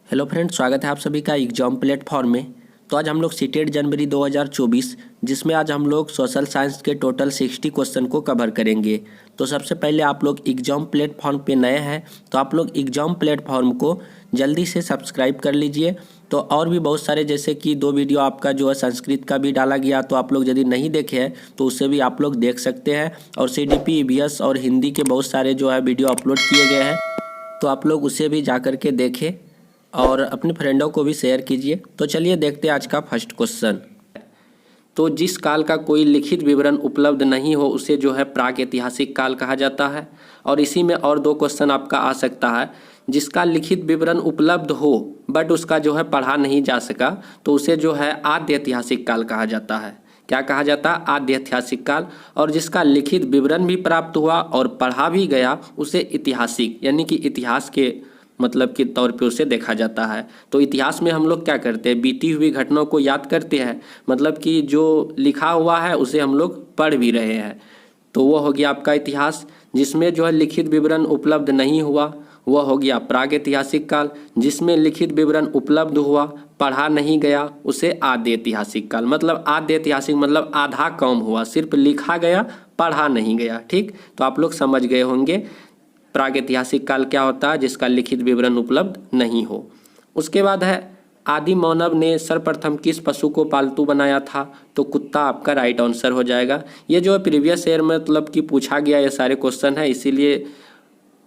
Hello friends, स्वागत है आप सभी का एग्जाम प्लेटफॉर्म में। तो आज हम लोग सीटेट जनवरी 2024 जिसमें आज हम लोग सोशल साइंस के टोटल 60 क्वेश्चन को कवर करेंगे। तो सबसे पहले आप लोग एग्जाम प्लेटफॉर्म पे नए हैं तो आप लोग एग्जाम प्लेटफॉर्म को जल्दी से सब्सक्राइब कर लीजिए। तो और भी बहुत सारे जैसे कि 2 वीडियो आपका जो है संस्कृत का भी डाला गया, तो आप लोग यदि नहीं देखे हैं तो उसे भी आप लोग देख सकते हैं। और CDP EVS और हिंदी के बहुत सारे जो है वीडियो अपलोड किए गए हैं, तो आप लोग उसे भी जा कर के देखें और अपने फ्रेंडों को भी शेयर कीजिए। तो चलिए देखते हैं आज का फर्स्ट क्वेश्चन। तो जिस काल का कोई लिखित विवरण उपलब्ध नहीं हो उसे जो है प्राक ऐतिहासिक काल कहा जाता है। और इसी में और 2 क्वेश्चन आपका आ सकता है, जिसका लिखित विवरण उपलब्ध हो बट उसका जो है पढ़ा नहीं जा सका तो उसे जो है आद्य ऐतिहासिक काल कहा जाता है। क्या कहा जाता है? आद्य ऐतिहासिक काल। और जिसका लिखित विवरण भी प्राप्त हुआ और पढ़ा भी गया उसे ऐतिहासिक यानी कि इतिहास के मतलब के तौर पे उसे देखा जाता है। तो इतिहास में हम लोग क्या करते हैं, बीती हुई घटनाओं को याद करते हैं, मतलब कि जो लिखा हुआ है उसे हम लोग पढ़ भी रहे हैं। तो वो हो गया आपका इतिहास। जिसमें जो है लिखित विवरण उपलब्ध नहीं हुआ वह हो गया प्राग ऐतिहासिक काल। जिसमें लिखित विवरण उपलब्ध हुआ पढ़ा नहीं गया उसे आद्य ऐतिहासिक काल। मतलब आद्य ऐतिहासिक मतलब आधा काम हुआ, सिर्फ लिखा गया पढ़ा नहीं गया। ठीक, तो आप लोग समझ गए होंगे प्रागैतिहासिक काल क्या होता है, जिसका लिखित विवरण उपलब्ध नहीं हो। उसके बाद है आदि मानव ने सर्वप्रथम किस पशु को पालतू बनाया था? तो कुत्ता आपका राइट आंसर हो जाएगा। ये जो है प्रीवियस ईयर मतलब कि पूछा गया ये सारे क्वेश्चन है, इसीलिए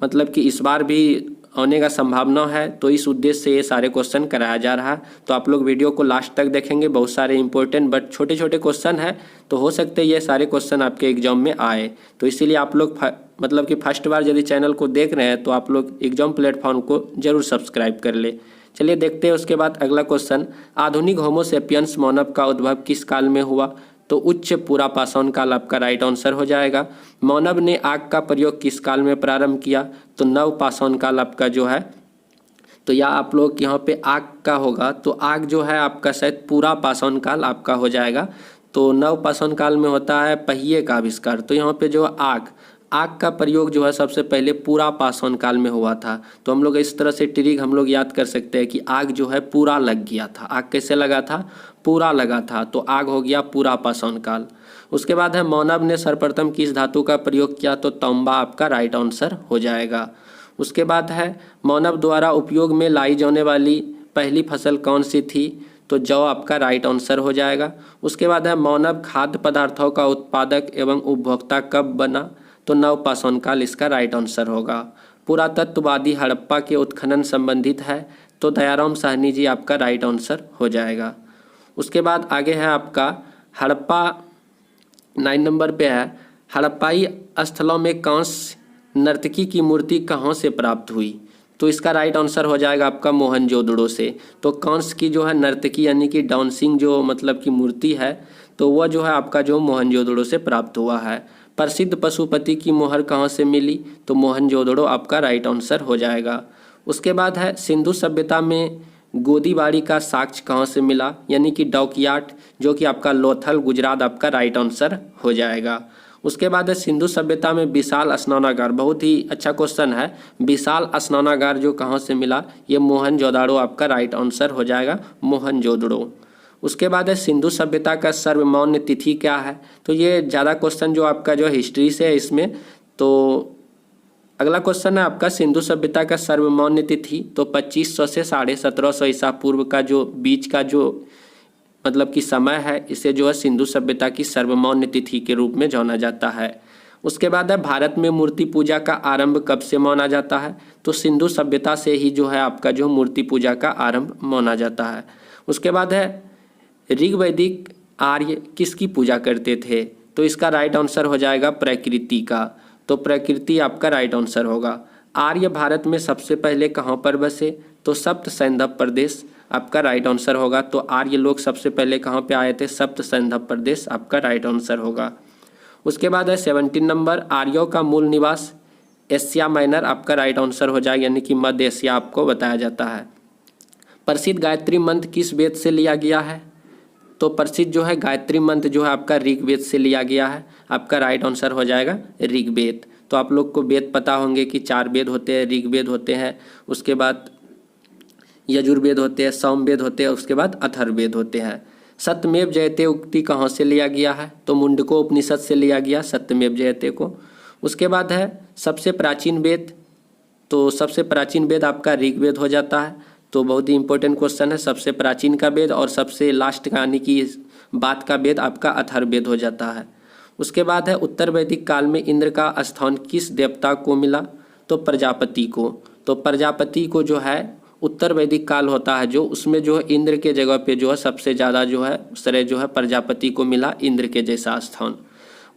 मतलब कि इस बार भी आने का संभावना है, तो इस उद्देश्य से ये सारे क्वेश्चन कराया जा रहा है। तो आप लोग वीडियो को लास्ट तक देखेंगे, बहुत सारे इंपॉर्टेंट बट छोटे छोटे क्वेश्चन है, तो हो सकते हैं ये सारे क्वेश्चन आपके एग्जाम में आए। तो इसीलिए आप लोग मतलब कि फर्स्ट बार यदि चैनल को देख रहे हैं तो आप लोग एग्जाम प्लेटफॉर्म को जरूर सब्सक्राइब कर ले। चलिए देखते हैं उसके बाद अगला क्वेश्चन। आधुनिक होमोसेपियंस मानव का उद्भव किस काल में हुआ? तो उच्च पूरा पाषाण काल आपका राइट आंसर हो जाएगा। मानव ने आग का प्रयोग किस काल में प्रारंभ किया? तो नव पाषाण काल आपका जो है, तो या आप लोग यहाँ पे आग का होगा तो आग जो है आपका शायद पूरा पाषाण काल आपका हो जाएगा। तो नव पाषाण काल में होता है पहिए का आविष्कार। तो यहाँ पे जो आग का प्रयोग जो है सबसे पहले पूरा पाषाण काल में हुआ था। तो हम लोग इस तरह से ट्रिक हम लोग याद कर सकते हैं कि आग जो है पूरा लग गया था। आग कैसे लगा था? पूरा लगा था, तो आग हो गया पूरा पाषाण काल। उसके बाद है मानव ने सर्वप्रथम किस धातु का प्रयोग किया? तो तांबा आपका राइट आंसर हो जाएगा। उसके बाद है मानव द्वारा उपयोग में लाई जाने वाली पहली फसल कौन सी थी? तो जौ आपका राइट आंसर हो जाएगा। उसके बाद है मानव खाद्य पदार्थों का उत्पादक एवं उपभोक्ता कब बना? तो नव पाषाण काल इसका राइट आंसर होगा। पुरातत्ववादी हड़प्पा के उत्खनन संबंधित है? तो दयाराम साहनी जी आपका राइट आंसर हो जाएगा। उसके बाद आगे है आपका हड़प्पा 9 नंबर पे है, हड़प्पाई स्थलों में कांस्य नर्तकी की मूर्ति कहाँ से प्राप्त हुई? तो इसका राइट आंसर हो जाएगा आपका मोहनजोदड़ो से। तो कांस्य की जो है नर्तकी यानी कि डांसिंग जो मतलब की मूर्ति है, तो वह जो है आपका जो मोहनजोदड़ो से प्राप्त हुआ है। प्रसिद्ध पशुपति की मोहर कहाँ से मिली? तो मोहनजोदड़ो आपका राइट आंसर हो जाएगा। उसके बाद है सिंधु सभ्यता में गोदीबाड़ी का साक्ष्य कहाँ से मिला? यानी कि डॉकयार्ड, जो कि आपका लोथल गुजरात आपका राइट आंसर हो जाएगा। उसके बाद है सिंधु सभ्यता में विशाल स्नानागार, बहुत ही अच्छा क्वेश्चन है। विशाल स्नानागार जो कहाँ से मिला? ये मोहनजोदड़ो आपका राइट आंसर हो जाएगा, मोहनजोदड़ो। उसके बाद है सिंधु सभ्यता का सर्वमान्य तिथि क्या है? तो ये ज़्यादा क्वेश्चन जो आपका जो हिस्ट्री से है इसमें। तो अगला क्वेश्चन है आपका सिंधु सभ्यता का सर्वमान्य तिथि। तो 2500 से 1750 ईसा पूर्व का जो बीच का जो मतलब कि समय है, इसे जो है सिंधु सभ्यता की सर्वमान्य तिथि के रूप में जाना जाता है। उसके बाद है भारत में मूर्ति पूजा का आरंभ कब से माना जाता है? तो सिंधु सभ्यता से ही जो है आपका जो मूर्ति पूजा का आरंभ माना जाता है। उसके बाद है ऋग्वैदिक आर्य किसकी पूजा करते थे? तो इसका राइट आंसर हो जाएगा प्रकृति का। तो प्रकृति आपका राइट आंसर होगा। आर्य भारत में सबसे पहले कहाँ पर बसे? तो सप्त सैंधव प्रदेश आपका राइट आंसर होगा। तो आर्य लोग सबसे पहले कहाँ पे आए थे? सप्त सैंधव प्रदेश आपका राइट आंसर होगा। उसके बाद है 17 नंबर, आर्यों का मूल निवास एशिया माइनर आपका राइट आंसर हो जाएगा, यानी कि मध्य एशिया आपको बताया जाता है। प्रसिद्ध गायत्री मंत्र किस वेद से लिया गया है? तो प्रसिद्ध जो है गायत्री मंत्र जो है आपका ऋग्वेद से लिया गया है। आपका राइट आंसर हो जाएगा ऋग्वेद। तो आप लोग को वेद पता होंगे कि 4 वेद होते हैं, ऋग्वेद होते हैं, उसके बाद यजुर्वेद होते हैं, सामवेद होते हैं, उसके बाद अथर्ववेद होते हैं। सत्यमेव जयते उक्ति कहाँ से लिया गया है? तो मुंडको उपनिषद से लिया गया सत्यमेव जयते को। उसके बाद है सबसे प्राचीन वेद, तो सबसे प्राचीन वेद आपका ऋग्वेद हो जाता है। तो बहुत ही इंपॉर्टेंट क्वेश्चन है, सबसे प्राचीन का वेद और सबसे लास्ट का यानी कि बाद का वेद आपका अथर्ववेद हो जाता है। उसके बाद है उत्तर वैदिक काल में इंद्र का स्थान किस देवता को मिला? तो प्रजापति को। तो प्रजापति को जो है उत्तर वैदिक काल होता है जो, उसमें जो है इंद्र के जगह पे जो है सबसे ज़्यादा जो है श्रेय जो है प्रजापति को मिला, इंद्र के जैसा स्थान।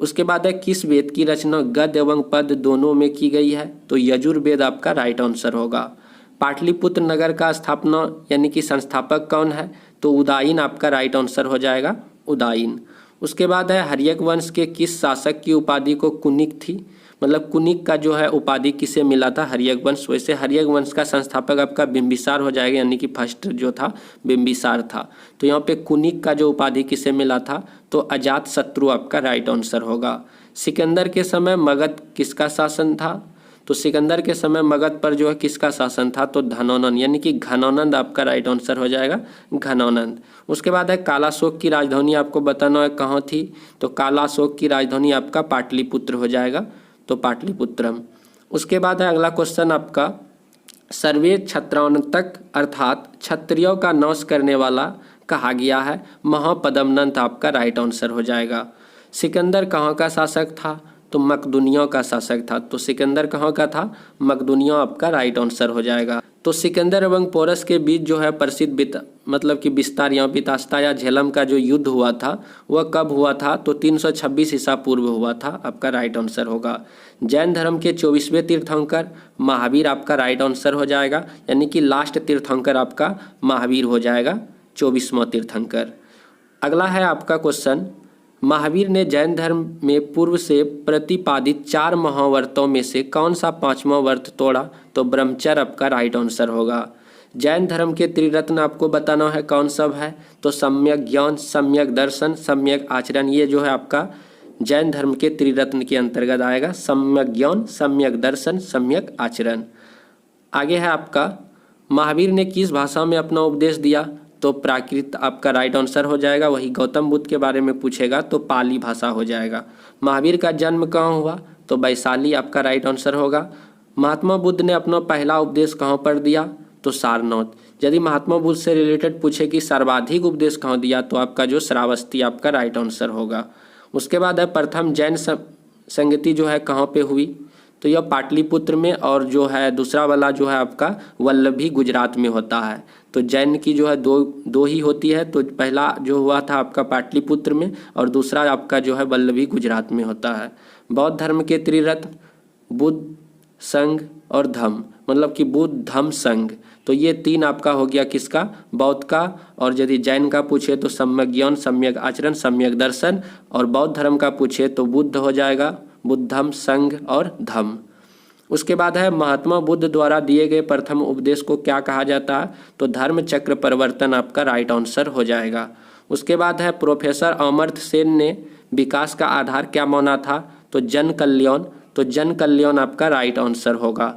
उसके बाद है किस वेद की रचना गद्य एवं पद दोनों में की गई है? तो यजुर्वेद आपका राइट आंसर होगा। पाटलिपुत्र नगर का स्थापना यानी कि संस्थापक कौन है? तो उदायन आपका राइट आंसर हो जाएगा, उदायन। उसके बाद है हर्यक वंश के किस शासक की उपाधि को कुनिक थी? मतलब कुनिक का जो है उपाधि किसे मिला था? हर्यक वंश। वैसे हर्यक वंश का संस्थापक आपका बिंबिसार हो जाएगा, यानी कि फर्स्ट जो था बिंबिसार था। तो यहाँ पे कुनिक का जो उपाधि किसे मिला था? तो अजात शत्रु आपका राइट आंसर होगा। सिकंदर के समय मगध किसका शासन था? तो सिकंदर के समय मगध पर जो है किसका शासन था? तो धनौनंद, यानी कि घनौनंद आपका राइट आंसर हो जाएगा, घनौनंद। उसके बाद है कालाशोक की राजधानी आपको बताना है कहाँ थी? तो कालाशोक की राजधानी आपका पाटलिपुत्र हो जाएगा, तो पाटलिपुत्रम। उसके बाद है अगला क्वेश्चन आपका सर्वे क्षत्रान्तक अर्थात क्षत्रियों का नाश करने वाला कहा गया है? महापद्मनंद आपका राइट आंसर हो जाएगा। सिकंदर कहाँ का शासक था? तो मकदूनियों का शासक था। तो सिकंदर कहाँ का था? मकदूनियों आपका राइट आंसर हो जाएगा। तो सिकंदर एवं पोरस के बीच जो है प्रसिद्ध मतलब कि विस्तार या बितास्ता या झेलम का जो युद्ध हुआ था वह कब हुआ था? तो 326 ईसा पूर्व हुआ था, आपका राइट आंसर होगा। जैन धर्म के 24वें तीर्थंकर महावीर आपका राइट आंसर हो जाएगा, यानी कि लास्ट तीर्थंकर आपका महावीर हो जाएगा, 24वां तीर्थंकर। अगला है आपका क्वेश्चन महावीर ने जैन धर्म में पूर्व से प्रतिपादित 4 महाव्रतों में से कौन सा 5वां व्रत तोड़ा? तो ब्रह्मचर्य आपका राइट आंसर होगा। जैन धर्म के त्रिरत्न आपको बताना है कौन सब है? तो सम्यक ज्ञान, सम्यक दर्शन, सम्यक आचरण, ये जो है आपका जैन धर्म के त्रिरत्न के अंतर्गत आएगा, सम्यक ज्ञान, सम्यक दर्शन, सम्यक आचरण। आगे है आपका महावीर ने किस भाषा में अपना उपदेश दिया? तो प्राकृत आपका राइट आंसर हो जाएगा। वही गौतम बुद्ध के बारे में पूछेगा तो पाली भाषा हो जाएगा। महावीर का जन्म कहाँ हुआ? तो वैशाली आपका राइट आंसर होगा। महात्मा बुद्ध ने अपना पहला उपदेश कहाँ पर दिया? तो सारनाथ। यदि महात्मा बुद्ध से रिलेटेड पूछे कि सर्वाधिक उपदेश कहाँ दिया तो आपका जो श्रावस्ती आपका राइट आंसर होगा। उसके बाद है प्रथम जैन संगति जो है कहाँ पे हुई? तो यह पाटलिपुत्र में, और जो है दूसरा वाला जो है आपका वल्लभी गुजरात में होता है। तो जैन की जो है दो ही होती है, तो पहला जो हुआ था आपका पाटलिपुत्र में और दूसरा आपका जो है वल्लभी गुजरात में होता है। बौद्ध धर्म के त्रिरत्न बुद्ध, संघ और धम्म, मतलब कि बुद्ध, धम्म, संघ, तो ये 3 आपका हो गया किसका? बौद्ध का। और यदि जैन का पूछे तो सम्यक ज्ञान, सम्यक आचरण, सम्यक दर्शन, और बौद्ध धर्म का पूछे तो बुद्ध हो जाएगा, बुद्धम, संघ और धम्म। उसके बाद है महात्मा बुद्ध द्वारा दिए गए प्रथम उपदेश को क्या कहा जाता है? तो धर्म चक्र परिवर्तन आपका राइट आंसर हो जाएगा। उसके बाद है प्रोफेसर अमर्त्य सेन ने विकास का आधार क्या माना था? तो जन कल्याण। तो जन कल्याण आपका राइट आंसर होगा।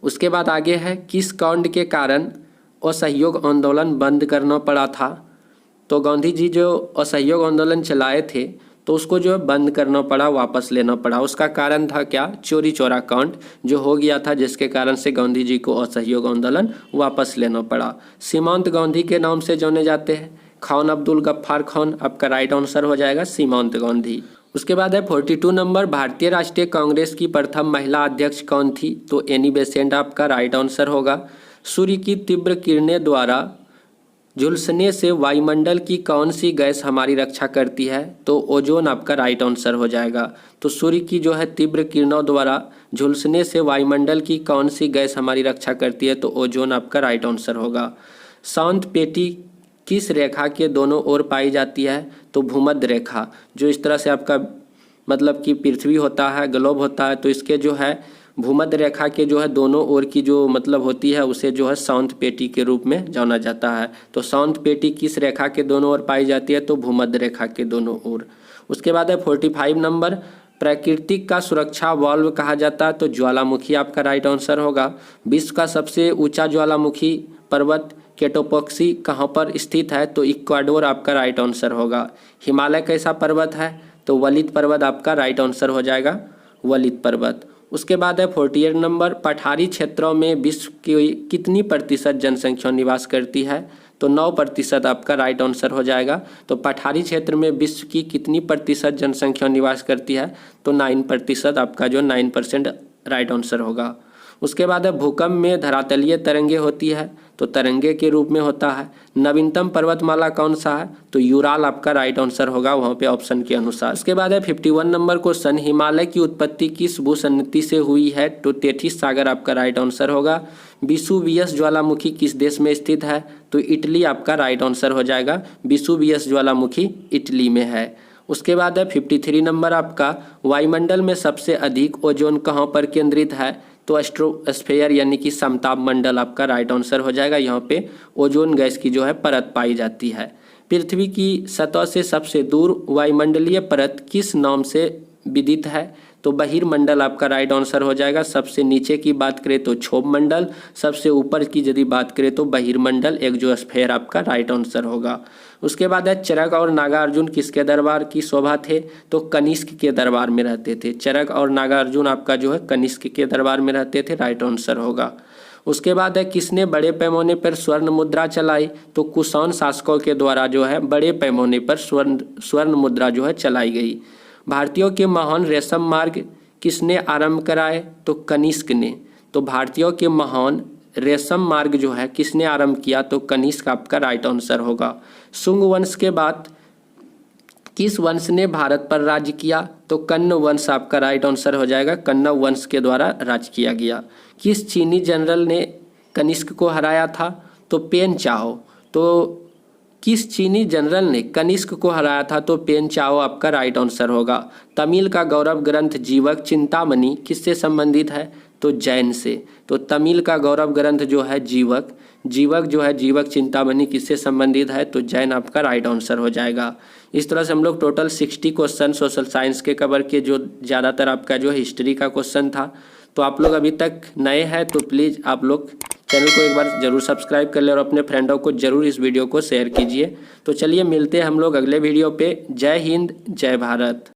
उसके बाद आगे है किस कांड के कारण असहयोग आंदोलन बंद करना पड़ा था? तो गांधी जी जो असहयोग आंदोलन चलाए थे तो उसको जो है बंद करना पड़ा, वापस लेना पड़ा। उसका कारण था क्या? चोरी चोरा कांड जो हो गया था, जिसके कारण से गांधी जी को असहयोग आंदोलन वापस लेना पड़ा। सीमांत गांधी के नाम से जाने जाते हैं खान अब्दुल गफ्फार खान, आपका राइट आंसर हो जाएगा सीमांत गांधी। उसके बाद है 42 नंबर भारतीय राष्ट्रीय कांग्रेस की प्रथम महिला अध्यक्ष कौन थी? तो एनी बेसेंट आपका राइट आंसर होगा। सूर्य की तीव्र किरणें द्वारा झुलसने से वायुमंडल की कौन सी गैस हमारी रक्षा करती है? तो ओजोन आपका राइट आंसर हो जाएगा। तो सूर्य की जो है तीव्र किरणों द्वारा झुलसने से वायुमंडल की कौन सी गैस हमारी रक्षा करती है? तो ओजोन आपका राइट आंसर होगा। शांत पेटी किस रेखा के दोनों ओर पाई जाती है? तो भूमध्य रेखा। जो इस तरह से आपका मतलब कि पृथ्वी होता है, ग्लोब होता है, तो इसके जो है भूमध्य रेखा के जो है दोनों ओर की जो मतलब होती है उसे जो है शांत पेटी के रूप में जाना जाता है। तो शांत पेटी किस रेखा के दोनों ओर पाई जाती है? तो भूमध्य रेखा के दोनों ओर। उसके बाद है 45 नंबर प्राकृतिक का सुरक्षा वाल्व कहा जाता है? तो ज्वालामुखी आपका राइट आंसर होगा। विश्व का सबसे ऊंचा ज्वालामुखी पर्वत केटोपॉक्सी कहाँ पर स्थित है, तो इक्वाडोर आपका राइट आंसर होगा। हिमालय कैसा पर्वत है, तो वलित पर्वत आपका राइट आंसर हो जाएगा, वलित पर्वत। उसके बाद है 48 नंबर, पठारी क्षेत्रों में विश्व की कितनी प्रतिशत जनसंख्या निवास करती है, तो 9% आपका राइट आंसर हो जाएगा। तो पठारी क्षेत्र में विश्व की कितनी प्रतिशत जनसंख्या निवास करती है, तो 9% आपका जो 9% राइट आंसर होगा। उसके बाद है भूकंप में धरातलीय तरंगे होती है, तो तरंगे के रूप में होता है। नवीनतम पर्वतमाला कौन सा है, तो यूराल आपका राइट आंसर होगा वहाँ पे ऑप्शन के अनुसार। उसके बाद है 51 नंबर क्वेश्चन, हिमालय की उत्पत्ति किस भूसन्निधि से हुई है, तो तेथिस सागर आपका राइट आंसर होगा। विसुवियस ज्वालामुखी किस देश में स्थित है, तो इटली आपका राइट आंसर हो जाएगा। विसुवियस ज्वालामुखी इटली में है। उसके बाद है 53 नंबर आपका, वायुमंडल में सबसे अधिक ओजोन कहाँ पर केंद्रित है, तो एस्ट्रोस्फेयर यानी कि समताप मंडल आपका राइट आंसर हो जाएगा। यहाँ पे ओजोन गैस की जो है परत पाई जाती है। पृथ्वी की सतह से सबसे दूर वायुमंडलीय परत किस नाम से विदित है, तो बहिर्मंडल आपका राइट आंसर हो जाएगा। सबसे नीचे की बात करें तो क्षोभ मंडल, सबसे ऊपर की यदि बात करें तो बहिर्मंडल एक्सोस्फीयर आपका राइट आंसर होगा। उसके बाद है चरक और नागार्जुन किसके दरबार की शोभा थे, तो कनिष्क के दरबार में रहते थे। चरक और नागार्जुन आपका जो है कनिष्क के दरबार में रहते थे, राइट आंसर होगा। उसके बाद है किसने बड़े पैमाने पर स्वर्ण मुद्रा चलाई, तो कुषाण शासकों के द्वारा जो है बड़े पैमाने पर स्वर्ण मुद्रा जो है चलाई गई। भारतीयों के महान रेशम मार्ग किसने आरंभ कराए, तो कनिष्क ने। तो भारतीयों के महान रेशम मार्ग जो है किसने आरंभ किया, तो कनिष्क आपका राइट आंसर होगा। शुंग वंश के बाद किस वंश ने भारत पर राज्य किया, तो कन्न वंश आपका राइट आंसर हो जाएगा। कन्न वंश के द्वारा राज्य किया गया। किस चीनी जनरल ने कनिष्क को हराया था, तो पेन चाओ। तो किस चीनी जनरल ने कनिष्क को हराया था, तो पेन चाओ आपका राइट आंसर होगा। तमिल का गौरव ग्रंथ जीवक चिंतामणि किससे संबंधित है, तो जैन से। तो तमिल का गौरव ग्रंथ जो है जीवक जो है जीवक चिंतामणि किससे संबंधित है, तो जैन आपका राइट आंसर हो जाएगा। इस तरह से हम लोग टोटल 60 क्वेश्चन सोशल साइंस के कवर किए, जो ज़्यादातर आपका जो हिस्ट्री का क्वेश्चन था। तो आप लोग अभी तक नए हैं तो प्लीज़ आप लोग चैनल को एक बार जरूर सब्सक्राइब कर ले और अपने फ्रेंडों को जरूर इस वीडियो को शेयर कीजिए। तो चलिए मिलते हैं हम लोग अगले वीडियो पे। जय हिंद, जय भारत।